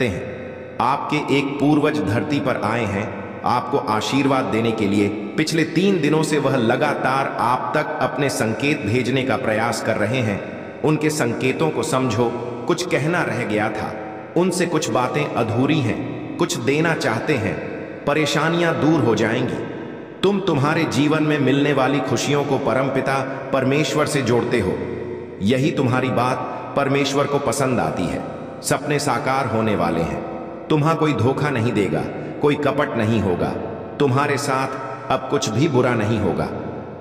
हैं। आपके एक पूर्वज धरती पर आए हैं आपको आशीर्वाद देने के लिए। पिछले 3 दिनों से वह लगातार आप तक अपने संकेत भेजने का प्रयास कर रहे हैं। उनके संकेतों को समझो। कुछ कहना रह गया था, उनसे कुछ बातें अधूरी हैं, कुछ देना चाहते हैं। परेशानियां दूर हो जाएंगी। तुम तुम्हारे जीवन में मिलने वाली खुशियों को परमपिता परमेश्वर से जोड़ते हो। यही तुम्हारी बात परमेश्वर को पसंद आती है। सपने साकार होने वाले हैं। तुम्हां कोई धोखा नहीं देगा, कोई कपट नहीं होगा। तुम्हारे साथ अब कुछ भी बुरा नहीं होगा।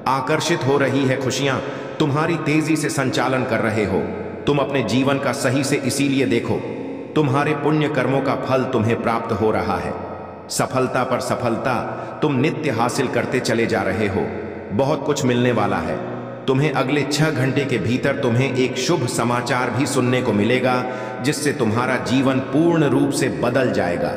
आकर्षित हो रही है खुशियां, तुम्हारी तेजी से संचालन कर रहे हो। तुम अपने जीवन का सही से इसीलिए देखो। तुम्हारे पुण्य कर्मों का फल तुम्हें प्राप्त हो रहा है। सफलता पर सफलता तुम नित्य हासिल करते चले जा रहे हो। बहुत कुछ मिलने वाला है। तुम्हें अगले 6 घंटे के भीतर तुम्हें एक शुभ समाचार भी सुनने को मिलेगा, जिससे तुम्हारा जीवन पूर्ण रूप से बदल जाएगा।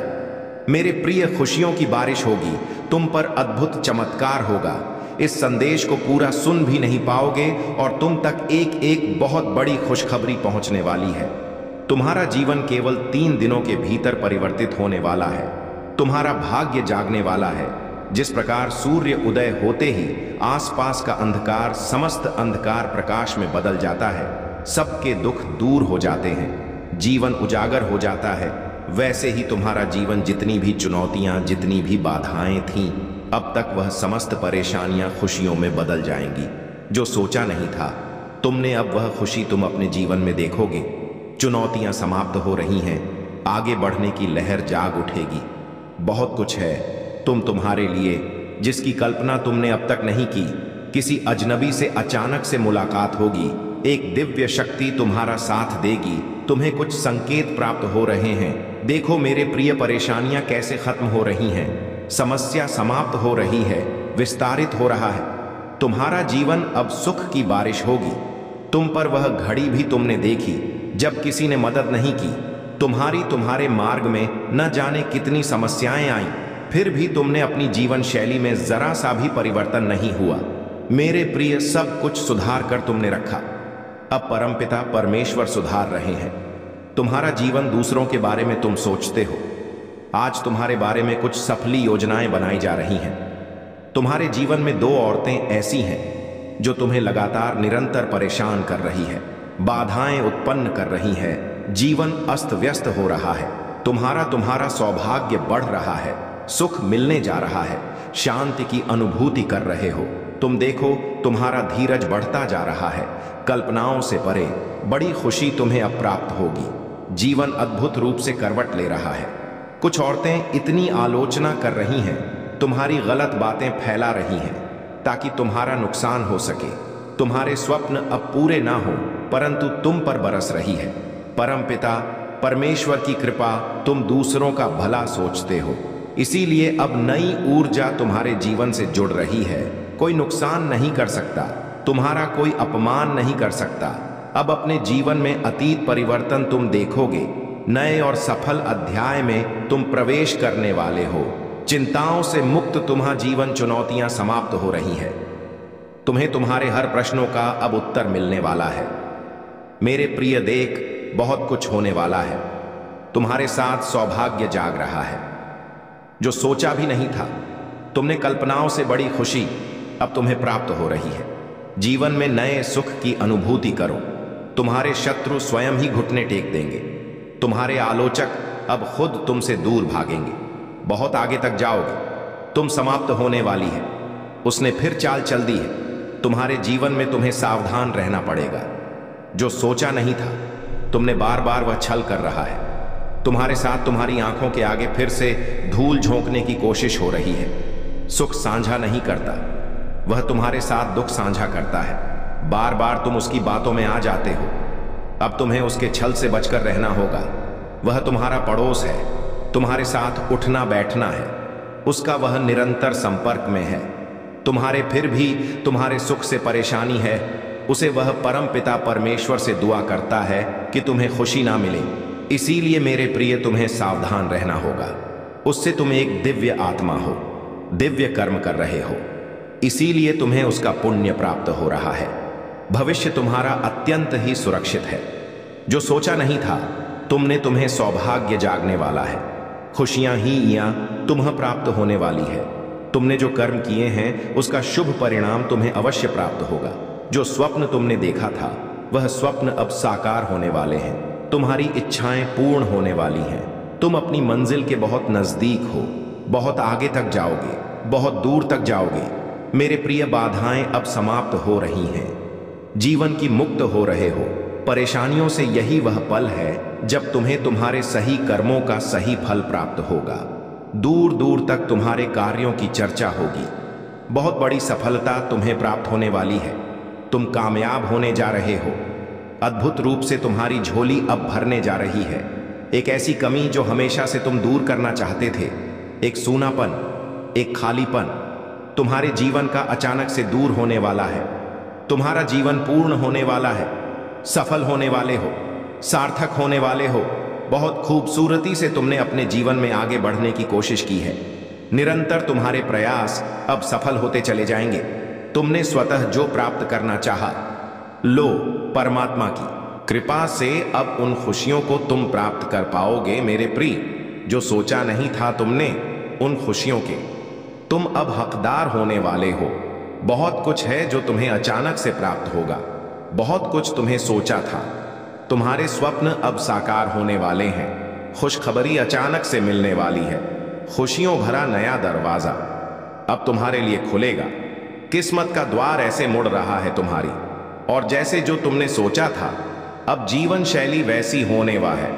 मेरे प्रिय, खुशियों की बारिश होगी। तुम पर अद्भुत चमत्कार होगा। इस संदेश को पूरा सुन भी नहीं पाओगे और तुम तक एक एक बहुत बड़ी खुशखबरी पहुंचने वाली है। तुम्हारा जीवन केवल 3 दिनों के भीतर परिवर्तित होने वाला है। तुम्हारा भाग्य जागने वाला है। जिस प्रकार सूर्य उदय होते ही आसपास का अंधकार समस्त अंधकार प्रकाश में बदल जाता है, सबके दुख दूर हो जाते हैं, जीवन उजागर हो जाता है, वैसे ही तुम्हारा जीवन जितनी भी चुनौतियां, जितनी भी बाधाएं थीं, अब तक वह समस्त परेशानियां खुशियों में बदल जाएंगी। जो सोचा नहीं था तुमने, अब वह खुशी तुम अपने जीवन में देखोगे। चुनौतियां समाप्त हो रही हैं, आगे बढ़ने की लहर जाग उठेगी। बहुत कुछ है तुम्हारे लिए जिसकी कल्पना तुमने अब तक नहीं की। किसी अजनबी से अचानक से मुलाकात होगी। एक दिव्य शक्ति तुम्हारा साथ देगी। तुम्हें कुछ संकेत प्राप्त हो रहे हैं। देखो मेरे प्रिय, परेशानियां कैसे खत्म हो रही हैं। समस्या समाप्त हो रही है, विस्तारित हो रहा है। तुम्हारा जीवन अब सुख की बारिश होगी। तुम पर वह घड़ी भी तुमने देखी जब किसी ने मदद नहीं की। तुम्हारे मार्ग में न जाने कितनी समस्याएं आईं, फिर भी तुमने अपनी जीवन शैली में जरा सा भी परिवर्तन नहीं हुआ। मेरे प्रिय, सब कुछ सुधार कर तुमने रखा। अब परमपिता परमेश्वर सुधार रहे हैं। तुम्हारा जीवन दूसरों के बारे में तुम सोचते हो। आज तुम्हारे बारे में कुछ सफली योजनाएं बनाई जा रही हैं। तुम्हारे जीवन में 2 औरतें ऐसी हैं जो तुम्हें लगातार निरंतर परेशान कर रही है, बाधाएं उत्पन्न कर रही है। जीवन अस्त व्यस्त हो रहा है। तुम्हारा सौभाग्य बढ़ रहा है, सुख मिलने जा रहा है, शांति की अनुभूति कर रहे हो। तुम देखो, तुम्हारा धीरज बढ़ता जा रहा है। कल्पनाओं से परे बड़ी खुशी तुम्हें अब प्राप्त होगी। जीवन अद्भुत रूप से करवट ले रहा है। कुछ औरतें इतनी आलोचना कर रही हैं, तुम्हारी गलत बातें फैला रही हैं ताकि तुम्हारा नुकसान हो सके। तुम्हारे स्वप्न अब पूरे ना हो, परंतु तुम पर बरस रही है। परमपिता परमेश्वर की कृपा, तुम दूसरों का भला सोचते हो, इसीलिए अब नई ऊर्जा तुम्हारे जीवन से जुड़ रही है। कोई नुकसान नहीं कर सकता, तुम्हारा कोई अपमान नहीं कर सकता। अब अपने जीवन में अतीत परिवर्तन तुम देखोगे। नए और सफल अध्याय में तुम प्रवेश करने वाले हो। चिंताओं से मुक्त तुम्हारा जीवन, चुनौतियां समाप्त हो रही हैं। तुम्हें तुम्हारे हर प्रश्नों का अब उत्तर मिलने वाला है। मेरे प्रिय, देख, बहुत कुछ होने वाला है। तुम्हारे साथ सौभाग्य जाग रहा है जो सोचा भी नहीं था। तुमने कल्पनाओं से बड़ी खुशी अब तुम्हें प्राप्त हो रही है। जीवन में नए सुख की अनुभूति करो। तुम्हारे शत्रु स्वयं ही घुटने टेक देंगे। तुम्हारे आलोचक अब खुद तुमसे दूर भागेंगे। बहुत आगे तक जाओगे। तुम समाप्त होने वाली है। उसने फिर चाल चल दी है। तुम्हारे जीवन में तुम्हें सावधान रहना पड़ेगा। जो सोचा नहीं था तुमने, बार बार वह छल कर रहा है। तुम्हारे साथ तुम्हारी आंखों के आगे फिर से धूल झोंकने की कोशिश हो रही है। सुख साझा नहीं करता, वह तुम्हारे साथ दुख साझा करता है। बार बार तुम उसकी बातों में आ जाते हो। अब तुम्हें उसके छल से बचकर रहना होगा। वह तुम्हारा पड़ोस है, तुम्हारे साथ उठना बैठना है, उसका वह निरंतर संपर्क में है। तुम्हारे फिर भी तुम्हारे सुख से परेशानी है, उसे वह परम पिता परमेश्वर से दुआ करता है कि तुम्हें खुशी ना मिले। इसीलिए मेरे प्रिय, तुम्हें सावधान रहना होगा। उससे तुम एक दिव्य आत्मा हो, दिव्य कर्म कर रहे हो, इसीलिए तुम्हें उसका पुण्य प्राप्त हो रहा है। भविष्य तुम्हारा अत्यंत ही सुरक्षित है। जो सोचा नहीं था तुम्हें सौभाग्य जागने वाला है। खुशियां ही या तुम्हें प्राप्त होने वाली है। तुमने जो कर्म किए हैं उसका शुभ परिणाम तुम्हें अवश्य प्राप्त होगा। जो स्वप्न तुमने देखा था वह स्वप्न अब साकार होने वाले हैं। तुम्हारी इच्छाएं पूर्ण होने वाली हैं। तुम अपनी मंजिल के बहुत नजदीक हो। बहुत आगे तक जाओगे, बहुत दूर तक जाओगे। मेरे प्रिय, बाधाएं अब समाप्त हो रही हैं। जीवन की मुक्त हो रहे हो। परेशानियों से यही वह पल है जब तुम्हें तुम्हारे सही कर्मों का सही फल प्राप्त होगा। दूर दूर तक तुम्हारे कार्यों की चर्चा होगी। बहुत बड़ी सफलता तुम्हें प्राप्त होने वाली है। तुम कामयाब होने जा रहे हो। अद्भुत रूप से तुम्हारी झोली अब भरने जा रही है। एक ऐसी कमी जो हमेशा से तुम दूर करना चाहते थे, एक सूनापन, एक खालीपन तुम्हारे जीवन का अचानक से दूर होने वाला है। तुम्हारा जीवन पूर्ण होने वाला है। सफल होने वाले हो, सार्थक होने वाले हो। बहुत खूबसूरती से तुमने अपने जीवन में आगे बढ़ने की कोशिश की है। निरंतर तुम्हारे प्रयास अब सफल होते चले जाएंगे। तुमने स्वतः जो प्राप्त करना चाहा, लो, परमात्मा की कृपा से अब उन खुशियों को तुम प्राप्त कर पाओगे मेरे प्रिय। जो सोचा नहीं था तुमने, उन खुशियों के तुम अब हकदार होने वाले हो। बहुत कुछ है जो तुम्हें अचानक से प्राप्त होगा। बहुत कुछ तुम्हें सोचा था। तुम्हारे स्वप्न अब साकार होने वाले हैं। खुशखबरी अचानक से मिलने वाली है। खुशियों भरा नया दरवाजा अब तुम्हारे लिए खुलेगा। किस्मत का द्वार ऐसे मुड़ रहा है तुम्हारी, और जैसे जो तुमने सोचा था, अब जीवन शैली वैसी होने वाला है।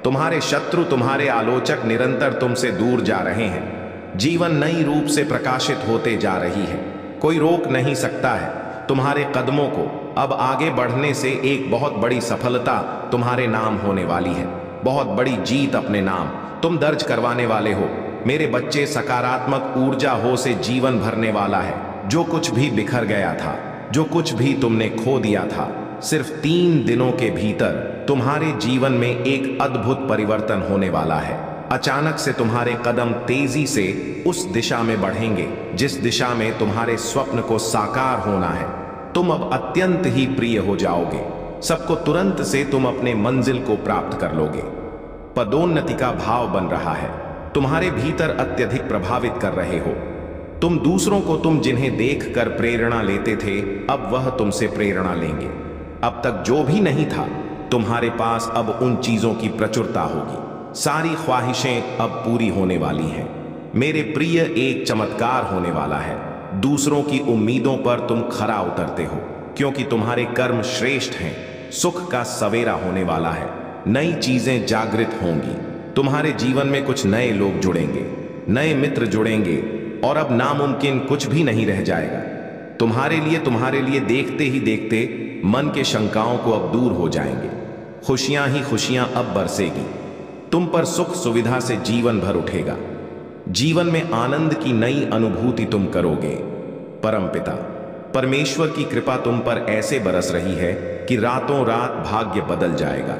तुम्हारे शत्रु, तुम्हारे आलोचक निरंतर तुमसे दूर जा रहे हैं। जीवन नई रूप से प्रकाशित होते जा रही है। कोई रोक नहीं सकता है तुम्हारे कदमों को। अब आगे बढ़ने से एक बहुत बड़ी सफलता तुम्हारे नाम होने वाली है। बहुत बड़ी जीत अपने नाम तुम दर्ज करवाने वाले हो। मेरे बच्चे, सकारात्मक ऊर्जा हो से जीवन भरने वाला है। जो कुछ भी बिखर गया था, जो कुछ भी तुमने खो दिया था, सिर्फ 3 दिनों के भीतर तुम्हारे जीवन में एक अद्भुत परिवर्तन होने वाला है। अचानक से तुम्हारे कदम तेजी से उस दिशा में बढ़ेंगे जिस दिशा में तुम्हारे स्वप्न को साकार होना है। तुम अब अत्यंत ही प्रिय हो जाओगे। सबको तुरंत से तुम अपने मंजिल को प्राप्त कर लोगे। पदोन्नति का भाव बन रहा है। तुम्हारे भीतर अत्यधिक प्रभावित कर रहे हो। तुम दूसरों को, तुम जिन्हें देखकर प्रेरणा लेते थे, अब वह तुमसे प्रेरणा लेंगे। अब तक जो भी नहीं था तुम्हारे पास, अब उन चीजों की प्रचुरता होगी। सारी ख्वाहिशें अब पूरी होने वाली हैं। मेरे प्रिय, एक चमत्कार होने वाला है। दूसरों की उम्मीदों पर तुम खरा उतरते हो, क्योंकि तुम्हारे कर्म श्रेष्ठ हैं। सुख का सवेरा होने वाला है। नई चीजें जागृत होंगी। तुम्हारे जीवन में कुछ नए लोग जुड़ेंगे, नए मित्र जुड़ेंगे, और अब नामुमकिन कुछ भी नहीं रह जाएगा। तुम्हारे लिए देखते ही देखते मन के शंकाओं को अब दूर हो जाएंगे। खुशियां ही खुशियां अब बरसेगी। तुम पर सुख सुविधा से जीवन भर उठेगा। जीवन में आनंद की नई अनुभूति तुम करोगे। परमपिता परमेश्वर की कृपा तुम पर ऐसे बरस रही है कि रातों रात भाग्य बदल जाएगा।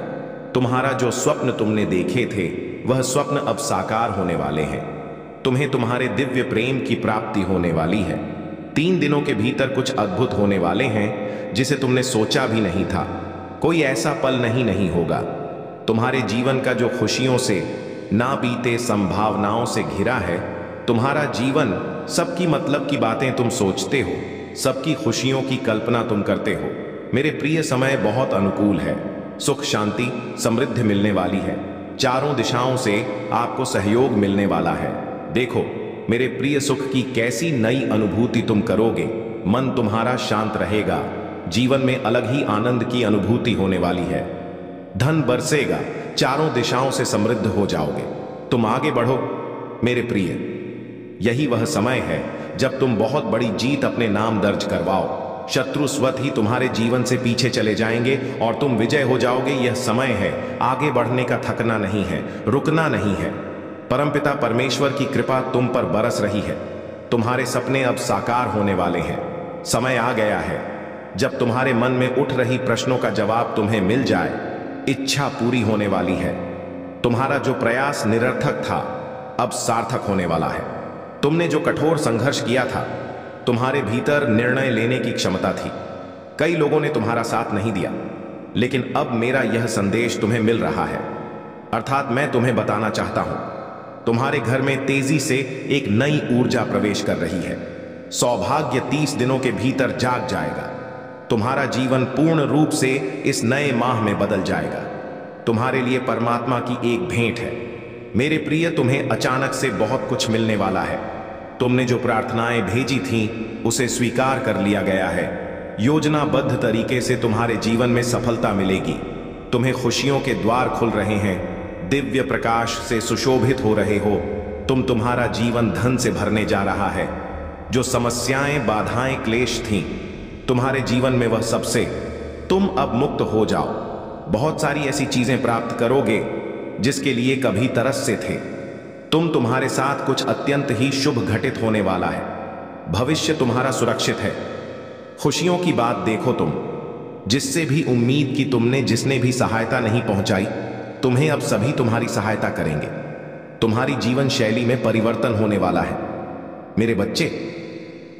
तुम्हारा जो स्वप्न तुमने देखे थे, वह स्वप्न अब साकार होने वाले हैं। तुम्हें तुम्हारे दिव्य प्रेम की प्राप्ति होने वाली है। 3 दिनों के भीतर कुछ अद्भुत होने वाले हैं जिसे तुमने सोचा भी नहीं था। कोई ऐसा पल नहीं होगा। तुम्हारे जीवन का जो खुशियों से ना बीते संभावनाओं से घिरा है, तुम्हारा जीवन, सबकी मतलब की बातें तुम सोचते हो, सबकी खुशियों की कल्पना तुम करते हो। मेरे प्रिय, समय बहुत अनुकूल है। सुख, शांति, समृद्धि मिलने वाली है। चारों दिशाओं से आपको सहयोग मिलने वाला है। देखो मेरे प्रिय, सुख की कैसी नई अनुभूति तुम करोगे। मन तुम्हारा शांत रहेगा। जीवन में अलग ही आनंद की अनुभूति होने वाली है। धन बरसेगा। चारों दिशाओं से समृद्ध हो जाओगे। तुम आगे बढ़ो मेरे प्रिय। यही वह समय है जब तुम बहुत बड़ी जीत अपने नाम दर्ज करवाओ। शत्रु स्वत ही तुम्हारे जीवन से पीछे चले जाएंगे और तुम विजय हो जाओगे। यह समय है आगे बढ़ने का। थकना नहीं है, रुकना नहीं है। परमपिता परमेश्वर की कृपा तुम पर बरस रही है। तुम्हारे सपने अब साकार होने वाले हैं। समय आ गया है जब तुम्हारे मन में उठ रही प्रश्नों का जवाब तुम्हें मिल जाए। इच्छा पूरी होने वाली है। तुम्हारा जो प्रयास निरर्थक था, अब सार्थक होने वाला है। तुमने जो कठोर संघर्ष किया था, तुम्हारे भीतर निर्णय लेने की क्षमता थी। कई लोगों ने तुम्हारा साथ नहीं दिया, लेकिन अब मेरा यह संदेश तुम्हें मिल रहा है। अर्थात मैं तुम्हें बताना चाहता हूं, तुम्हारे घर में तेजी से एक नई ऊर्जा प्रवेश कर रही है। सौभाग्य 30 दिनों के भीतर जाग जाएगा। तुम्हारा जीवन पूर्ण रूप से इस नए माह में बदल जाएगा। तुम्हारे लिए परमात्मा की एक भेंट है। मेरे प्रिय, तुम्हें अचानक से बहुत कुछ मिलने वाला है। तुमने जो प्रार्थनाएं भेजी थीं, उसे स्वीकार कर लिया गया है। योजनाबद्ध तरीके से तुम्हारे जीवन में सफलता मिलेगी। तुम्हें खुशियों के द्वार खुल रहे हैं। दिव्य प्रकाश से सुशोभित हो रहे हो। तुम्हारा जीवन धन से भरने जा रहा है। जो समस्याएं, बाधाएं, क्लेश थीं तुम्हारे जीवन में, वह सबसे तुम अब मुक्त हो जाओ। बहुत सारी ऐसी चीजें प्राप्त करोगे जिसके लिए कभी तरसते थे। तुम्हारे साथ कुछ अत्यंत ही शुभ घटित होने वाला है। भविष्य तुम्हारा सुरक्षित है। खुशियों की बात देखो, तुम जिससे भी उम्मीद की तुमने, जिसने भी सहायता नहीं पहुंचाई, तुम्हें अब सभी तुम्हारी सहायता करेंगे। तुम्हारी जीवन शैली में परिवर्तन होने वाला है। मेरे बच्चे,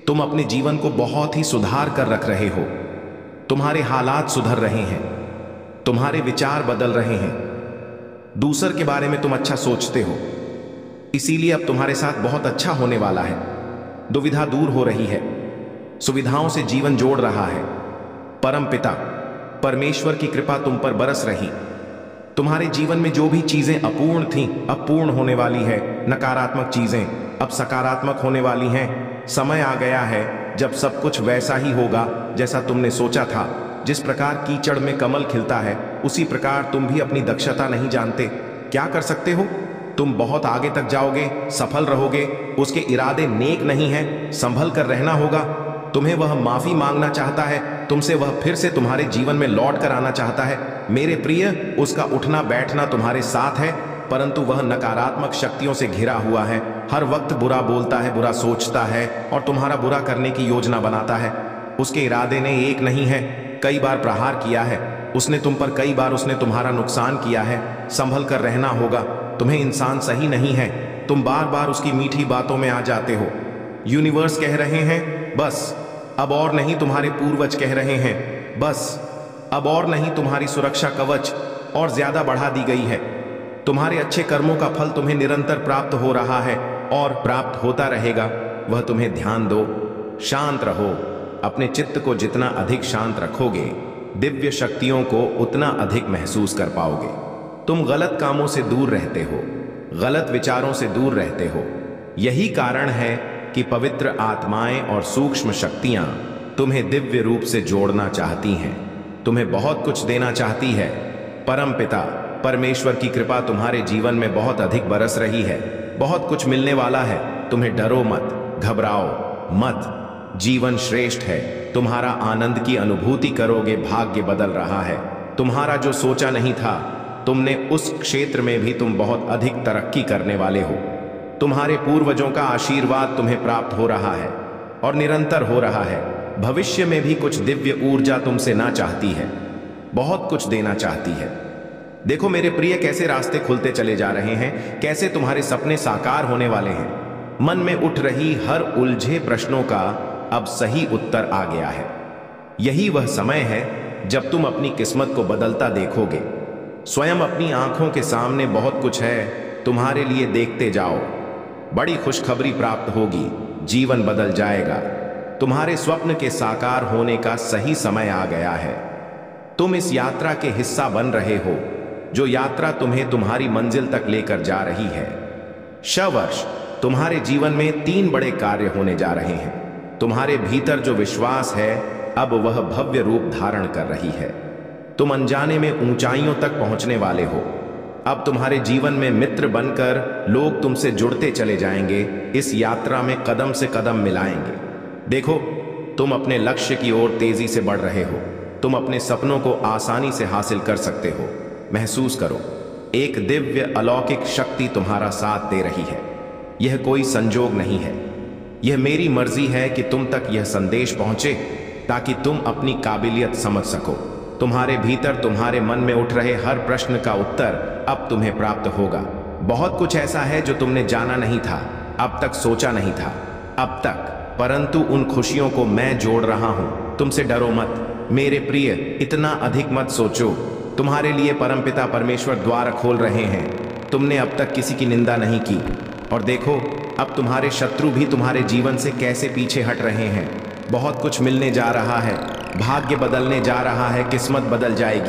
तुम अपने जीवन को बहुत ही सुधार कर रख रहे हो। तुम्हारे हालात सुधर रहे हैं। तुम्हारे विचार बदल रहे हैं। दूसर के बारे में तुम अच्छा सोचते हो, इसीलिए अब तुम्हारे साथ बहुत अच्छा होने वाला है। दुविधा दूर हो रही है। सुविधाओं से जीवन जोड़ रहा है। परम पिता परमेश्वर की कृपा तुम पर बरस रही। तुम्हारे जीवन में जो भी चीजें अपूर्ण थीं, अब पूर्ण होने वाली है। नकारात्मक चीजें अब सकारात्मक होने वाली हैं। समय आ गया है जब सब कुछ वैसा ही होगा जैसा तुमने सोचा था। जिस प्रकार कीचड़ में कमल खिलता है, उसी प्रकार तुम भी अपनी दक्षता नहीं जानते। क्या कर सकते हो? तुम बहुत आगे तक जाओगे, सफल रहोगे। उसके इरादे नेक नहीं हैं, संभल कर रहना होगा। तुम्हें वह माफी मांगना चाहता है, तुमसे वह फिर से तुम्हारे जीवन में लौट कर आना चाहता है। मेरे प्रिय, उसका उठना बैठना तुम्हारे साथ है, परंतु वह नकारात्मक शक्तियों से घिरा हुआ है। हर वक्त बुरा बोलता है, बुरा सोचता है और तुम्हारा बुरा करने की योजना बनाता है। उसके इरादे ने एक नहीं है, कई बार प्रहार किया है उसने तुम पर, कई बार उसने तुम्हारा नुकसान किया है। संभल कर रहना होगा। तुम्हें इंसान सही नहीं है। तुम बार बार उसकी मीठी बातों में आ जाते हो। यूनिवर्स कह रहे हैं बस अब और नहीं। तुम्हारे पूर्वज कह रहे हैं बस अब और नहीं। तुम्हारी सुरक्षा कवच और ज्यादा बढ़ा दी गई है। तुम्हारे अच्छे कर्मों का फल तुम्हें निरंतर प्राप्त हो रहा है और प्राप्त होता रहेगा। वह तुम्हें ध्यान दो, शांत रहो। अपने चित्त को जितना अधिक शांत रखोगे, दिव्य शक्तियों को उतना अधिक महसूस कर पाओगे। तुम गलत कामों से दूर रहते हो, गलत विचारों से दूर रहते हो। यही कारण है कि पवित्र आत्माएं और सूक्ष्म शक्तियां तुम्हें दिव्य रूप से जोड़ना चाहती हैं, तुम्हें बहुत कुछ देना चाहती है। परम पिता परमेश्वर की कृपा तुम्हारे जीवन में बहुत अधिक बरस रही है। बहुत कुछ मिलने वाला है। तुम्हें डरो मत, घबराओ मत। जीवन श्रेष्ठ है। तुम्हारा आनंद की अनुभूति करोगे। भाग्य बदल रहा है। तुम्हारा जो सोचा नहीं था, तुमने उस क्षेत्र में भी तुम बहुत अधिक तरक्की करने वाले हो। तुम्हारे पूर्वजों का आशीर्वाद तुम्हें प्राप्त हो रहा है और निरंतर हो रहा है। भविष्य में भी कुछ दिव्य ऊर्जा तुमसे ना चाहती है, बहुत कुछ देना चाहती है। देखो मेरे प्रिय, कैसे रास्ते खुलते चले जा रहे हैं, कैसे तुम्हारे सपने साकार होने वाले हैं। मन में उठ रही हर उलझे प्रश्नों का अब सही उत्तर आ गया है। यही वह समय है जब तुम अपनी किस्मत को बदलता देखोगे। स्वयं अपनी आंखों के सामने बहुत कुछ है, तुम्हारे लिए देखते जाओ। बड़ी खुशखबरी प्राप्त होगी। जीवन बदल जाएगा। तुम्हारे स्वप्न के साकार होने का सही समय आ गया है। तुम इस यात्रा के हिस्सा बन रहे हो, जो यात्रा तुम्हें तुम्हारी मंजिल तक लेकर जा रही है। शवर्ष तुम्हारे जीवन में 3 बड़े कार्य होने जा रहे हैं। तुम्हारे भीतर जो विश्वास है, अब वह भव्य रूप धारण कर रही है। तुम अनजाने में ऊंचाइयों तक पहुंचने वाले हो। अब तुम्हारे जीवन में मित्र बनकर लोग तुमसे जुड़ते चले जाएंगे। इस यात्रा में कदम से कदम मिलाएंगे। देखो, तुम अपने लक्ष्य की ओर तेजी से बढ़ रहे हो। तुम अपने सपनों को आसानी से हासिल कर सकते हो। महसूस करो, एक दिव्य अलौकिक शक्ति तुम्हारा साथ दे रही है। यह कोई संजोग नहीं है, यह मेरी मर्जी है कि तुम तक यह संदेश पहुंचे ताकि तुम अपनी काबिलियत समझ सको। तुम्हारे भीतर, तुम्हारे मन में उठ रहे हर प्रश्न का उत्तर अब तुम्हें प्राप्त होगा। बहुत कुछ ऐसा है जो तुमने जाना नहीं था, अब तक सोचा नहीं था अब तक, परंतु उन खुशियों को मैं जोड़ रहा हूं। तुमसे डरो मत मेरे प्रिय, इतना अधिक मत सोचो। तुम्हारे लिए परमपिता परमेश्वर द्वार खोल रहे हैं। तुमने अब तक किसी की निंदा नहीं की, और देखो अब तुम्हारे शत्रु भी तुम्हारे जीवन से कैसे पीछे हट रहे हैं। बहुत कुछ मिलने जा रहा है, भाग्य बदलने जा रहा है, किस्मत बदल जाएगी।